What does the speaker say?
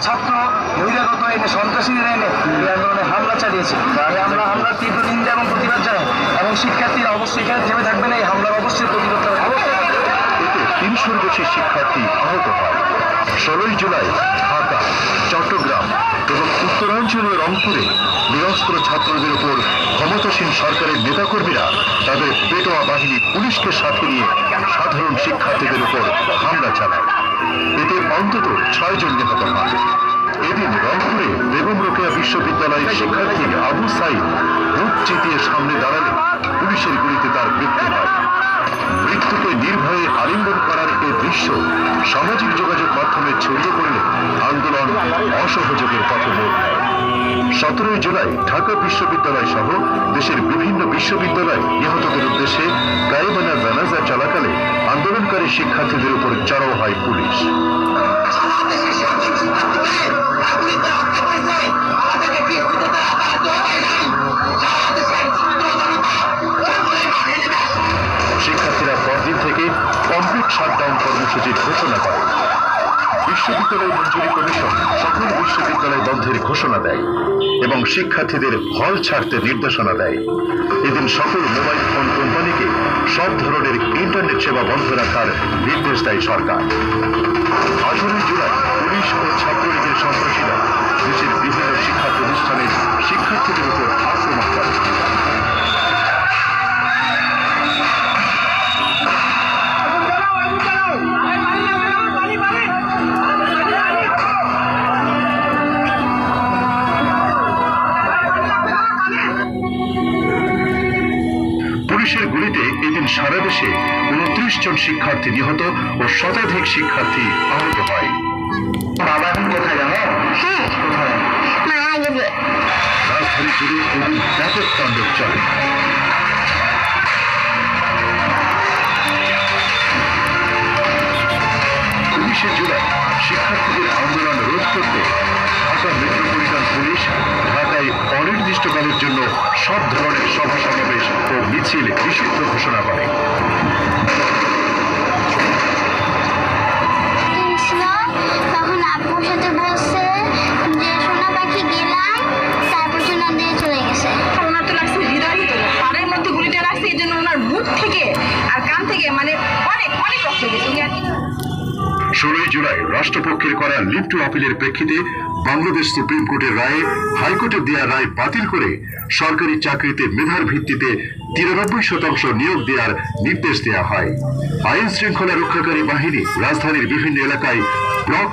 ছাত্র বহিরাগত এনে সন্ত্রাসীদের এনে এই আন্দোলনে হামলা চালিয়েছে। আমরা হামলার তীব্র নিন্দা এবং প্রতিবাদ জানাই এবং শিক্ষার্থীরা অবশ্যই এখানে থেমে থাকবে না, এই হামলার অবশ্যই প্রতিবাদ করতে হবে। এতে ৩০০-র বেশি শিক্ষার্থী আহত হয়। ১৬ই জুলাই ঢাকা, চট্টগ্রাম এবং উত্তরাঞ্চলীয় রংপুরে নিরস্ত্র ছাত্রদের উপর ক্ষমতাসীন সরকারের নেতাকর্মীরা তাদের পেটোয়া বাহিনী পুলিশকে সাথে নিয়ে সাধারণ শিক্ষার্থীদের উপর হামলা চালায়। এতে অন্তত ৬ জন নিহত হয়। এদিন রংপুরে বেগম রোকেয়া বিশ্ববিদ্যালয়ের শিক্ষার্থী আবু সাইদ বুক চিতিয়ে সামনে দাঁড়ালে পুলিশের গুলিতে তার মৃত্যু হয়। মৃত্যুকে নির্ভয়ে আলিঙ্গন করার এই দৃশ্য সামাজিক যোগাযোগ মাধ্যমে ছড়িয়ে পড়লে আন্দোলন অসহযোগের পথে মোড় নেয়। ১৭ই জুলাই ঢাকা বিশ্ববিদ্যালয় সহ দেশের বিভিন্ন বিশ্ববিদ্যালয়ে নিহতদের উদ্দেশ্যে গায়েবানা জানাজা চলাকালে আন্দোলনকারী শিক্ষার্থীদের উপর চড়াও হয় পুলিশ। শিক্ষার্থীরা পরদিন থেকে কমপ্লিট শাটডাউন কর্মসূচির ঘোষণা করে। বিশ্ববিদ্যালয় মঞ্জুরি কমিশন সকল বিশ্ববিদ্যালয় বন্ধের ঘোষণা দেয় এবং শিক্ষার্থীদের হল ছাড়তে নির্দেশনা দেয়। এদিন সকল মোবাইল ফোন কোম্পানিকে সব ধরনের ইন্টারনেট সেবা বন্ধ রাখার নির্দেশ দেয় সরকার। ১৮ই জুলাই পুলিশ ও ছাত্রলীগের সন্ত্রাসীরা দেশের বিভিন্ন শিক্ষা প্রতিষ্ঠানের শিক্ষার্থীদের উপর আক্রমণ করে। পুলিশের গুলিতে এদিন সারা দেশে ২৯ জন শিক্ষার্থী নিহত ও শতাধিক শিক্ষার্থী আহত হয়। বাবা এখন কোথায় জানো? রাজধানী জুড়ে এদিন ব্যাপক তাণ্ডব চলে। ১৯শে জুলাই শিক্ষার্থীদের আন্দোলন রোধ করতে ঢাকা মেট্রোপলিটন পুলিশ ঢাকায় অনির্দিষ্টকালের জন্য সব ধরনের সভা সমাবেশ ও মিছিল নিষিদ্ধ ঘোষণা করে। তখন আপুর সাথে বলছে যে সোনা পাখি গেলাম, তারপর সোনা দিয়ে চলে গেছে। ওনার তো লাগছে হৃদয় ভিতরে, পাড়ের মধ্যে গুলিটা লাগছে, এই জন্য ওনার মুখ থেকে আর কান থেকে মানে অনেক অনেক রক্ত গেছে। ১৬ই জুলাই রাষ্ট্রপক্ষের করা লিভ টু আপিলের প্রেক্ষিতে বাংলাদেশ সুপ্রিম কোর্টের রায়ে হাইকোর্টের দেওয়া রায় বাতিল করে সরকারি চাকরিতে মেধার ভিত্তিতে ৯৩% নিয়োগ দেওয়ার নির্দেশ দেওয়া হয়। আইন শৃঙ্খলা রক্ষাকারী বাহিনী রাজধানীর বিভিন্ন এলাকায় ব্লক